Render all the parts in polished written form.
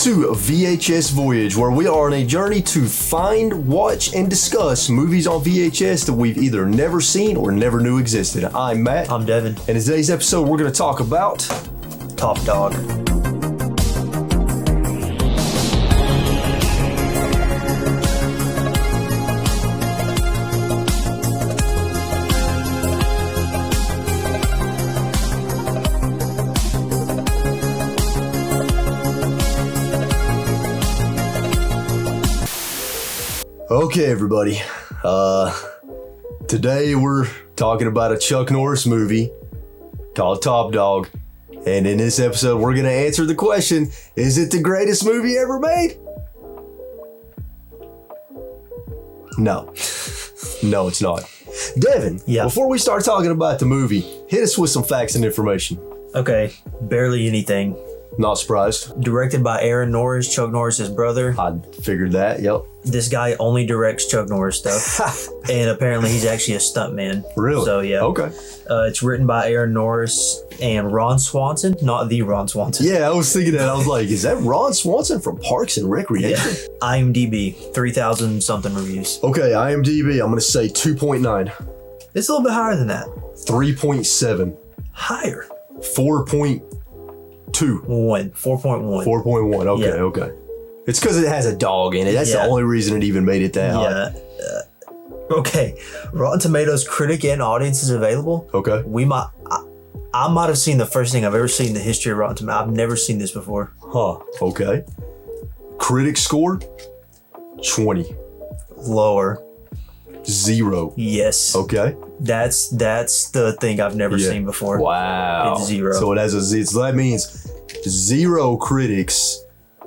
to VHS Voyage, where we are on a journey to find, watch, and discuss movies on VHS that we've either never seen or never knew existed. I'm Matt. I'm Devin. And in today's episode, we're going to talk about Top Dog. Okay, everybody. Today we're talking about a Chuck Norris movie called Top Dog. And in this episode, we're going to answer the question, is it the greatest movie ever made? No. No, it's not. Devin, before we start talking about the movie, hit us with some facts and information. Okay, barely anything. Not surprised. Directed by Aaron Norris, Chuck Norris's brother. I figured that, yep. This guy only directs Chuck Norris stuff. And apparently he's actually a stuntman. Really? So, yeah. Okay. It's written by Aaron Norris and Ron Swanson, not the Ron Swanson. Yeah, I was thinking that. I was like, is that Ron Swanson from Parks and Recreation? Yeah. IMDb, 3,000 something reviews. Okay, IMDb, I'm going to say 2.9. It's a little bit higher than that. 3.7. Higher. 4.2. 4.1. 4.1. Okay, Yeah. okay. It's because it has a dog in it. That's the only reason it even made it that high. Okay. Rotten Tomatoes critic and audience is available. Okay. I might have seen the first thing I've ever seen in the history of Rotten Tomatoes. I've never seen this before. Huh. Okay. Critic score 20. Lower. 0. Yes. Okay. That's the thing I've never seen before. Wow. It's 0. So it has a Z. So that means 0 critics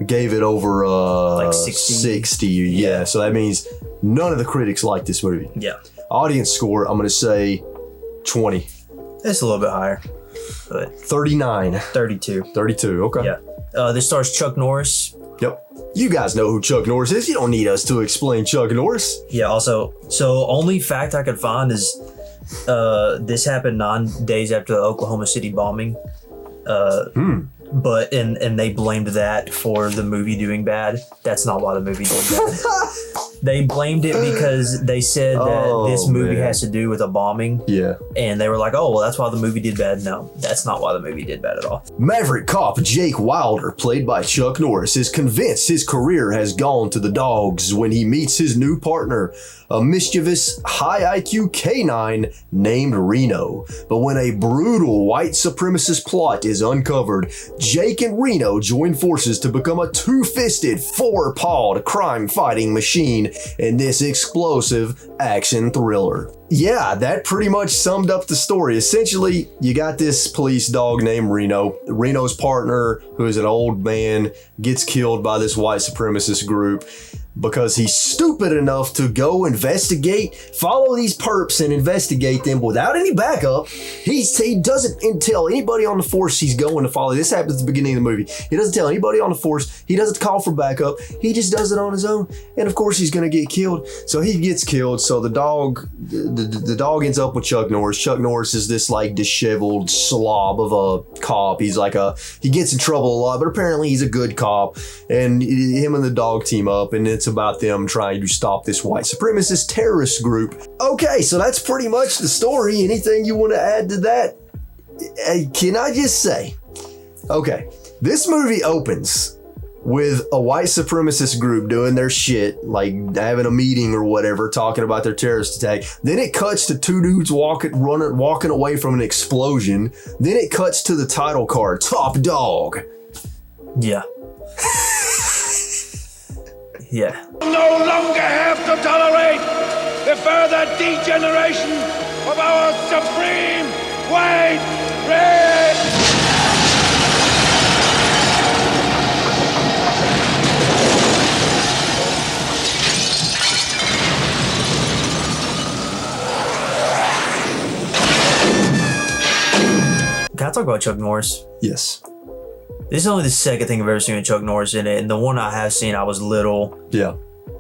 gave it over like 60. Yeah. So that means none of the critics like this movie. Yeah. Audience score, I'm going to say 20. It's a little bit higher. But 39. 32. 32. Okay. Yeah. This stars Chuck Norris. Yep. You guys know who Chuck Norris is. You don't need us to explain Chuck Norris. Yeah, also, so only fact I could find is this happened 9 days after the Oklahoma City bombing. But and they blamed that for the movie doing bad. That's not why the movie did bad. They blamed it because they said that this movie has to do with a bombing. Yeah. And they were like, oh, well, that's why the movie did bad. No, that's not why the movie did bad at all. Maverick cop Jake Wilder, played by Chuck Norris, is convinced his career has gone to the dogs when he meets his new partner, a mischievous, high IQ canine named Reno. But when a brutal white supremacist plot is uncovered, Jake and Reno join forces to become a two-fisted, four-pawed crime-fighting machine in this explosive action thriller. Yeah, that pretty much summed up the story. Essentially, you got this police dog named Reno. Reno's partner, who is an old man, gets killed by this white supremacist group because he's stupid enough to go follow these perps and investigate them without any backup. He doesn't tell anybody on the force he's going to follow. This happens at the beginning of the movie. He doesn't tell anybody on the force. He doesn't call for backup. He just does it on his own. And of course, he's going to get killed. So he gets killed. So the dog ends up with Chuck Norris. Chuck Norris is this like disheveled slob of a cop. He's like he gets in trouble a lot, but apparently he's a good cop. And him and the dog team up, and it's about them trying to stop this white supremacist terrorist group. Okay, so that's pretty much the story. Anything you want to add to that? Can I just say, okay, this movie opens with a white supremacist group doing their shit, like having a meeting or whatever, talking about their terrorist attack. Then it cuts to two dudes walking away from an explosion. Then it cuts to the title card, Top Dog. Yeah. Yeah. No longer have to tolerate the further degeneration of our supreme white race. Can I talk about Chuck Norris? Yes. This is only the second thing I've ever seen with Chuck Norris in it, and the one I have seen, I was little. Yeah.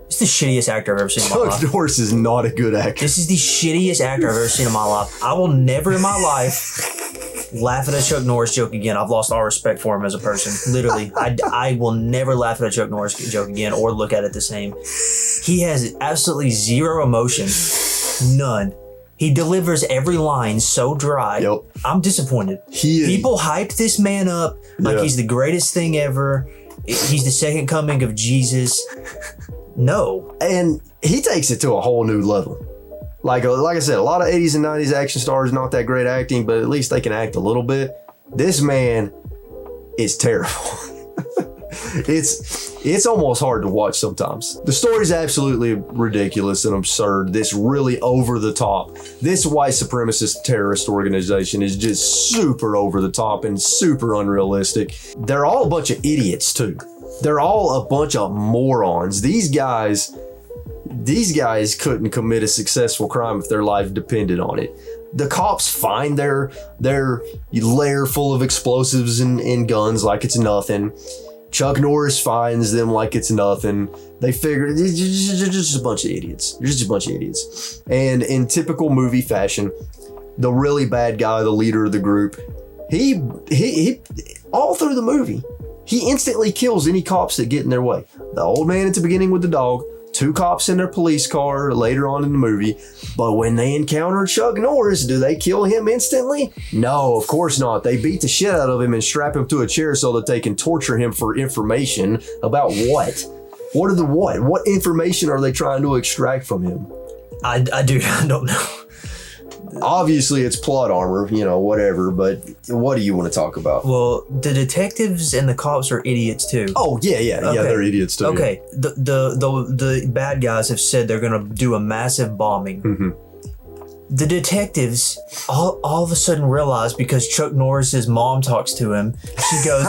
It's the shittiest actor I've ever seen in my life. Chuck Norris is not a good actor. This is the shittiest actor I've ever seen in my life. I will never in my life laugh at a Chuck Norris joke again. I've lost all respect for him as a person. Literally, I will never laugh at a Chuck Norris joke again or look at it the same. He has absolutely zero emotion, none. He delivers every line so dry. Yep. I'm disappointed. People hype this man up like he's the greatest thing ever. He's the second coming of Jesus. No. And he takes it to a whole new level. Like I said, a lot of 80s and 90s action stars, not that great acting, but at least they can act a little bit. This man is terrible. It's almost hard to watch sometimes. The story's absolutely ridiculous and absurd. This really over the top. This white supremacist terrorist organization is just super over the top and super unrealistic. They're all a bunch of idiots too. They're all a bunch of morons. These guys couldn't commit a successful crime if their life depended on it. The cops find their lair full of explosives and guns like it's nothing. Chuck Norris finds them like it's nothing. They figure they're just a bunch of idiots. They're just a bunch of idiots. And in typical movie fashion, the really bad guy, the leader of the group, he all through the movie, he instantly kills any cops that get in their way. The old man at the beginning with the dog, 2 cops in their police car later on in the movie. But when they encounter Chuck Norris, do they kill him instantly? No, of course not. They beat the shit out of him and strap him to a chair so that they can torture him for information about what? What information are they trying to extract from him? I don't know. Obviously, it's plot armor, whatever, but what do you want to talk about? Well, the detectives and the cops are idiots too. Oh, yeah, they're idiots too. Okay, yeah. The bad guys have said they're going to do a massive bombing. Mm-hmm. The detectives all of a sudden realize, because Chuck Norris's mom talks to him, she goes,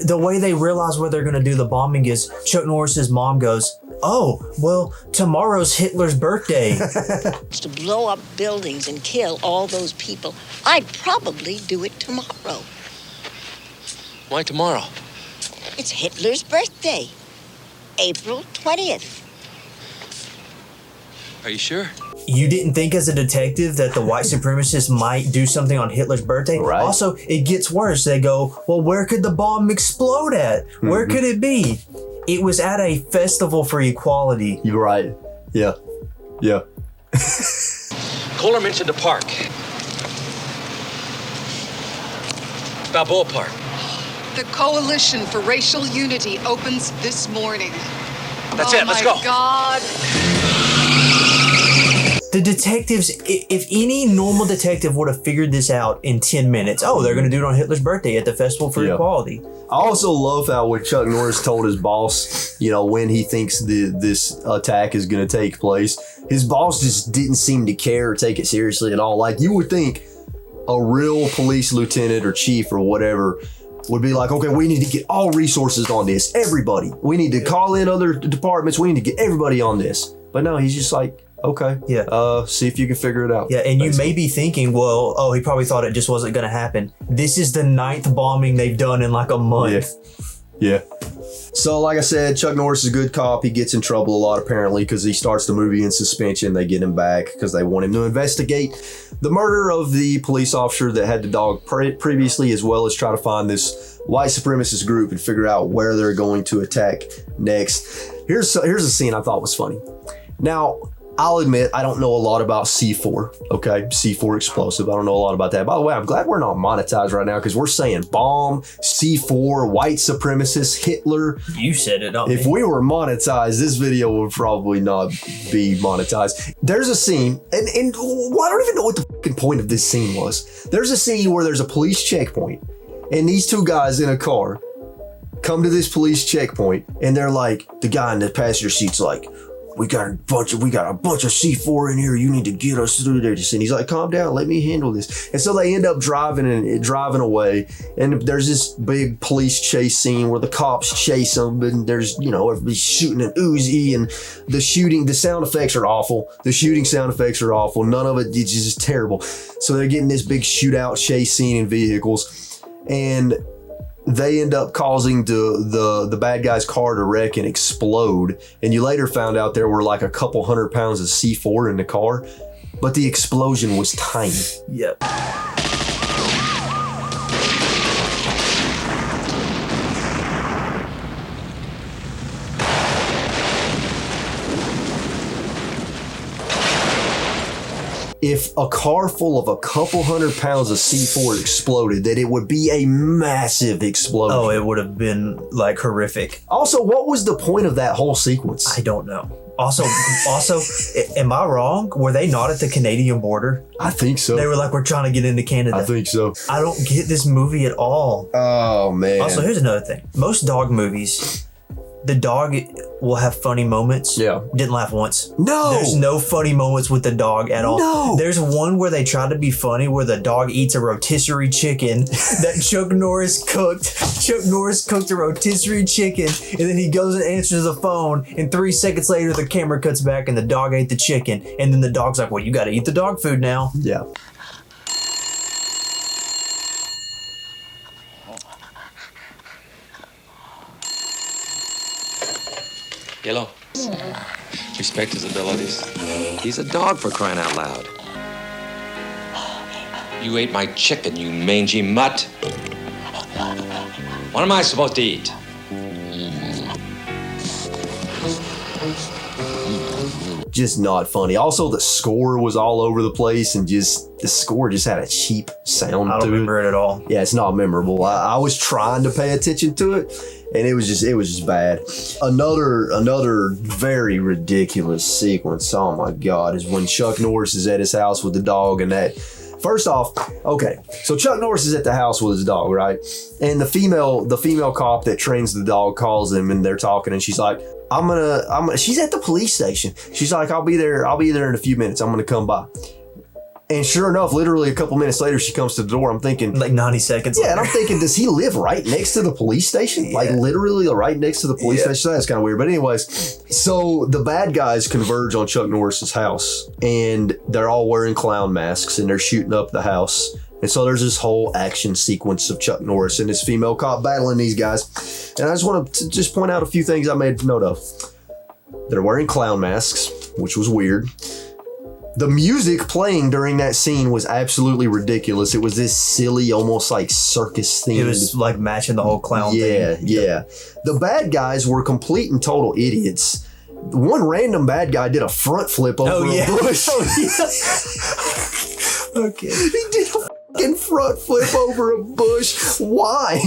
the way they realize where they're going to do the bombing is Chuck Norris's mom goes, "Oh, well, tomorrow's Hitler's birthday." To blow up buildings and kill all those people, I'd probably do it tomorrow. Why tomorrow? It's Hitler's birthday, April 20th. Are you sure? You didn't think as a detective that the white supremacists might do something on Hitler's birthday? Right. Also, it gets worse. They go, well, where could the bomb explode at? Where could it be? It was at a festival for equality. You're right. Yeah. Kohler mentioned a park. Balboa Park. The Coalition for Racial Unity opens this morning. That's it, let's go. Oh my God. The detectives, if any normal detective would have figured this out in 10 minutes, they're going to do it on Hitler's birthday at the Festival for Equality. I also love how when Chuck Norris told his boss, when he thinks this attack is going to take place, his boss just didn't seem to care or take it seriously at all. Like, you would think a real police lieutenant or chief or whatever would be like, okay, we need to get all resources on this. Everybody. We need to call in other departments. We need to get everybody on this. But no, he's just like, okay. Yeah. See if you can figure it out. Yeah, and you may be thinking, well, he probably thought it just wasn't going to happen. This is the 9th bombing they've done in like a month. Yeah. So, like I said, Chuck Norris is a good cop. He gets in trouble a lot, apparently, because he starts the movie in suspension. They get him back because they want him to investigate the murder of the police officer that had the dog previously, as well as try to find this white supremacist group and figure out where they're going to attack next. Here's a scene I thought was funny. Now, I'll admit, I don't know a lot about C4, okay? C4 explosive. I don't know a lot about that. By the way, I'm glad we're not monetized right now because we're saying bomb, C4, white supremacist, Hitler. You said it, not If me. we were monetized, this video would probably not be monetized. There's a scene, and I don't even know what the fucking point of this scene was. There's a scene where there's a police checkpoint, and these 2 guys in a car come to this police checkpoint, and they're like, the guy in the passenger seat's like, we got a bunch of C4 in here. You need to get us through this. And he's like, calm down, let me handle this. And so they end up driving away. And there's this big police chase scene where the cops chase them, and there's, everybody shooting an Uzi, and the sound effects are awful. The shooting sound effects are awful. None of it is just terrible. So they're getting this big shootout chase scene in vehicles, and they end up causing the bad guy's car to wreck and explode. And you later found out there were like a couple 100 pounds of C4 in the car, but the explosion was tiny. Yep. if a car full of a couple 100 pounds of C4 exploded, that it would be a massive explosion. Oh, it would have been like horrific. Also, what was the point of that whole sequence? I don't know. Also, am I wrong? Were they not at the Canadian border? I think so. They were like, we're trying to get into Canada. I think so. I don't get this movie at all. Oh, man. Also, here's another thing. Most dog movies, the dog will have funny moments. Yeah. Didn't laugh once. No. There's no funny moments with the dog at all. No. There's one where they try to be funny where the dog eats a rotisserie chicken that Chuck Norris cooked. Chuck Norris cooked a rotisserie chicken and then he goes and answers the phone and 3 seconds later the camera cuts back and the dog ate the chicken and then the dog's like, well, you got to eat the dog food now. Yeah. Yellow. Respect his abilities. He's a dog, for crying out loud. You ate my chicken, you mangy mutt. What am I supposed to eat? Just not funny. Also, the score was all over the place and the score just had a cheap sound I don't to remember it at all. Yeah, it's not memorable. I was trying to pay attention to it, and it was just bad. Another very ridiculous sequence. Oh my God, is when Chuck Norris is at his house with the dog and that. First off, okay, so Chuck Norris is at the house with his dog, right? And the female cop that trains the dog calls him, and they're talking, and she's like, she's at the police station. She's like, I'll be there in a few minutes. I'm gonna come by. And sure enough, literally a couple minutes later, she comes to the door. I'm thinking, Like 90 seconds yeah, later. and I'm thinking, does he live right next to the police station? Yeah. Like literally right next to the police station? So that's kind of weird. But anyways, so the bad guys converge on Chuck Norris's house and they're all wearing clown masks and they're shooting up the house. And so there's this whole action sequence of Chuck Norris and his female cop battling these guys. And I just want to just point out a few things I made note of. They're wearing clown masks, which was weird. The music playing during that scene was absolutely ridiculous. It was this silly, almost like circus theme. It was like matching the whole clown thing. Yeah. The bad guys were complete and total idiots. One random bad guy did a front flip over a bush. Okay. He did a fucking front flip over a bush. Why?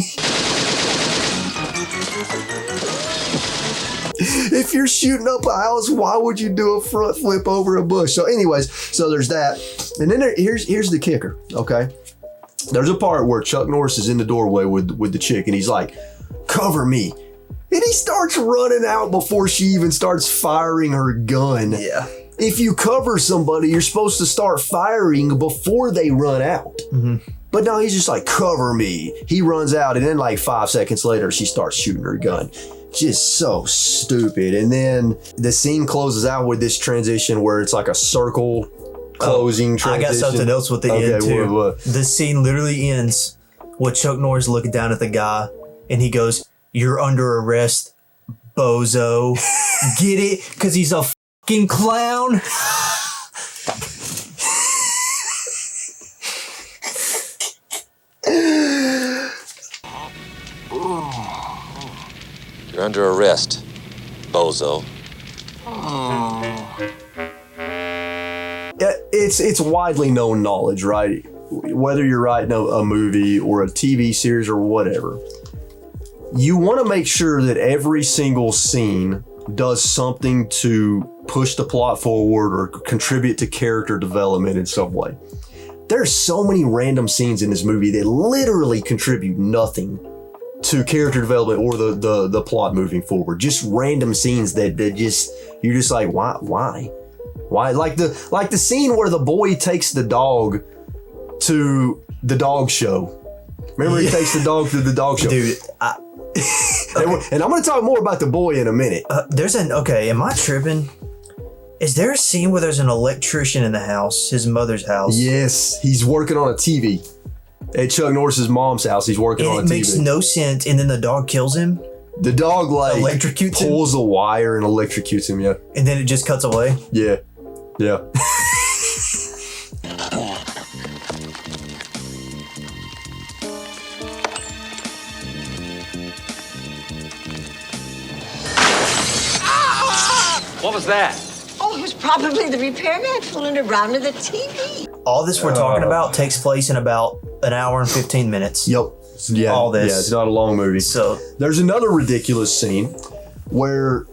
If you're shooting up a house, why would you do a front flip over a bush? So anyways, so there's that. And then here's the kicker, okay? There's a part where Chuck Norris is in the doorway with the chick and he's like, cover me. And he starts running out before she even starts firing her gun. Yeah. If you cover somebody, you're supposed to start firing before they run out. Mm-hmm. But no, he's just like, cover me. He runs out and then like 5 seconds later, she starts shooting her gun. Just so stupid. And then the scene closes out with this transition where it's like a circle closing transition. I got something else with the end too. What? The scene literally ends with Chuck Norris looking down at the guy and he goes, "You're under arrest, bozo." Get it? Because he's a fucking clown. You're under arrest, bozo. It's widely known knowledge, right? Whether you're writing a movie or a TV series or whatever, you want to make sure that every single scene does something to push the plot forward or contribute to character development in some way. There's so many random scenes in this movie that literally contribute nothing to character development or the plot moving forward. Just random scenes that just, you're just like, why? Like the scene where the boy takes the dog to the dog show. Remember, he takes the dog to the dog show. Dude, and I'm going to talk more about the boy in a minute. Am I tripping? Is there a scene where there's an electrician in the house, his mother's house? Yes, he's working on a TV. At Chuck Norris's mom's house, he's working on a TV. It makes no sense, and then the dog kills him? The dog, like, electrocutes pulls a wire and electrocutes him, yeah. And then it just cuts away? Yeah. What was that? Oh, it was probably the repairman fooling around with the TV. All this we're talking about takes place in about an hour and 15 minutes. Yep. Yeah. All this. Yeah, it's not a long movie. So there's another ridiculous scene where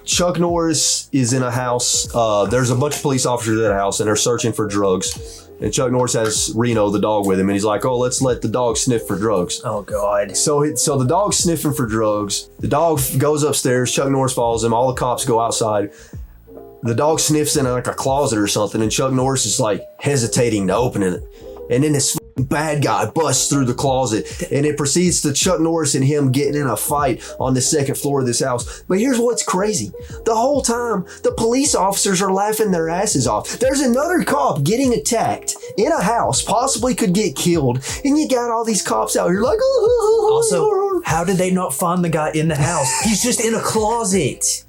Chuck Norris is in a house. There's a bunch of police officers at a house and they're searching for drugs. And Chuck Norris has Reno, the dog, with him. And he's like, oh, let's let the dog sniff for drugs. Oh, God. So the dog's sniffing for drugs. The dog goes upstairs. Chuck Norris follows him. All the cops go outside. The dog sniffs in like a closet or something. And Chuck Norris is like hesitating to open it. And then this bad guy busts through the closet and it proceeds to Chuck Norris and him getting in a fight on the second floor of this house. But here's what's crazy. The whole time, the police officers are laughing their asses off. There's another cop getting attacked in a house, possibly could get killed, and you got all these cops out here like, oh. Also, how did they not find the guy in the house? He's just in a closet.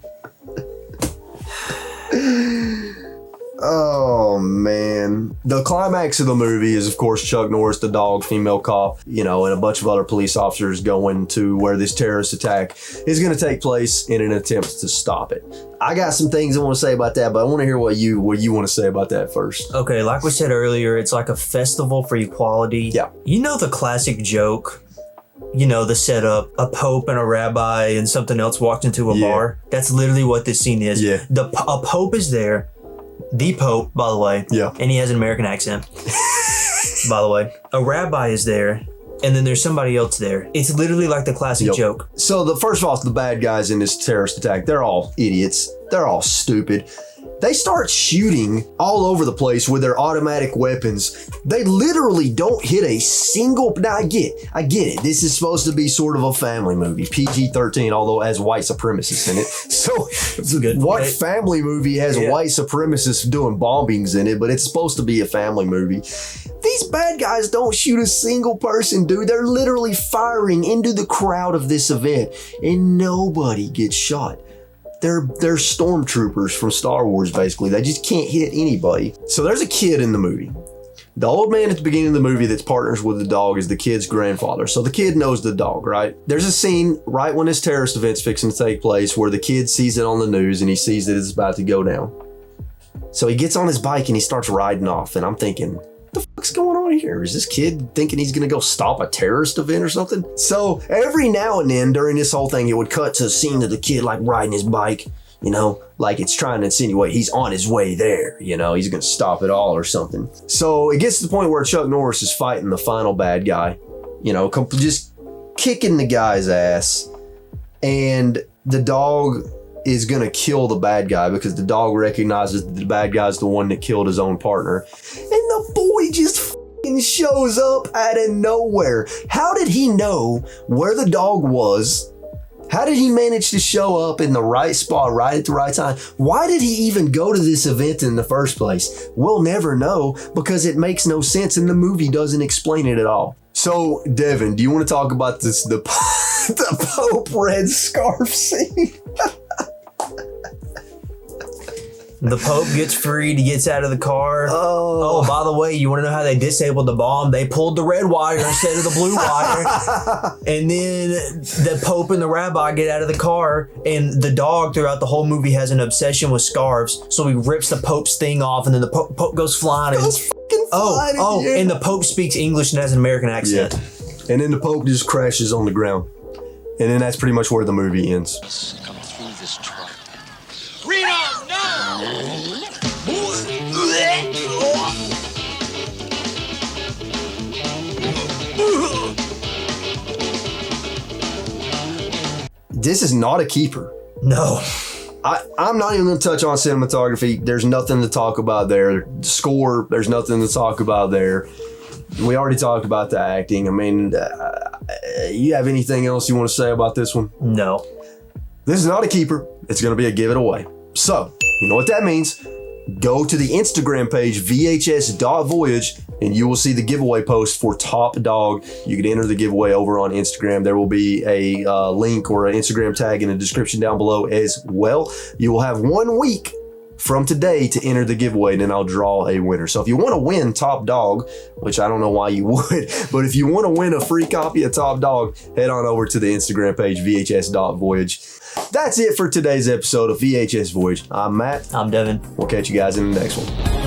Oh, man. The climax of the movie is, of course, Chuck Norris, the dog, female cop, and a bunch of other police officers going to where this terrorist attack is going to take place in an attempt to stop it. I got some things I want to say about that, but I want to hear what you want to say about that first. Okay, like we said earlier, it's like a festival for equality. Yeah. You know the classic joke? The setup, a pope and a rabbi and something else walked into a bar. That's literally what this scene is. Yeah. A pope is there. The Pope, by the way. Yeah. And he has an American accent. By the way. A rabbi is there. And then there's somebody else there. It's literally like the classic joke. So first of all, the bad guys in this terrorist attack, they're all idiots. They're all stupid. They start shooting all over the place with their automatic weapons. They literally don't hit a single. Now I get it. This is supposed to be sort of a family movie, PG-13, although it has white supremacists in it. So That's a good what point. family movie has white supremacists doing bombings in it? But it's supposed to be a family movie. These bad guys don't shoot a single person, dude. They're literally firing into the crowd of this event, and nobody gets shot. They're stormtroopers from Star Wars, basically. They just can't hit anybody. So there's a kid in the movie. The old man at the beginning of the movie that's partners with the dog is the kid's grandfather. So the kid knows the dog, right? There's a scene right when this terrorist event's fixing to take place where the kid sees it on the news and he sees that it's about to go down. So he gets on his bike and he starts riding off. And I'm thinking, what the fuck's going on here? Is this kid thinking he's going to go stop a terrorist event or something? So every now and then during this whole thing, it would cut to a scene of the kid like riding his bike, like it's trying to insinuate he's on his way there, he's going to stop it all or something. So it gets to the point where Chuck Norris is fighting the final bad guy, just kicking the guy's ass. And the dog is going to kill the bad guy because the dog recognizes that the bad guy's the one that killed his own partner. And the boy just fucking shows up out of nowhere. How did he know where the dog was? How did he manage to show up in the right spot right at the right time? Why did he even go to this event in the first place? We'll never know because it makes no sense and the movie doesn't explain it at all. So, Devin, do you want to talk about this, the Pope red scarf scene? The Pope gets freed. He gets out of the car. Oh, by the way, you want to know how they disabled the bomb? They pulled the red wire instead of the blue wire. And then the Pope and the rabbi get out of the car, and the dog throughout the whole movie has an obsession with scarves. So he rips the Pope's thing off, and then the Pope goes flying. And and the Pope speaks English and has an American accent. Yeah. And then the Pope just crashes on the ground. And then that's pretty much where the movie ends. Come through this truck. Reno, no! This is not a keeper. No. I'm not even going to touch on cinematography. There's nothing to talk about there. The score, there's nothing to talk about there. We already talked about the acting. I mean, you have anything else you want to say about this one? No. This is not a keeper. It's going to be a give it away. So, you know what that means? Go to the Instagram page, VHS.Voyage, and you will see the giveaway post for Top Dog. You can enter the giveaway over on Instagram. There will be a link or an Instagram tag in the description down below as well. You will have 1 week from today to enter the giveaway, and then I'll draw a winner. So if you want to win Top Dog, which I don't know why you would, but if you want to win a free copy of Top Dog, head on over to the Instagram page, VHS.Voyage. That's it for today's episode of VHS Voyage. I'm Matt. I'm Devin. We'll catch you guys in the next one.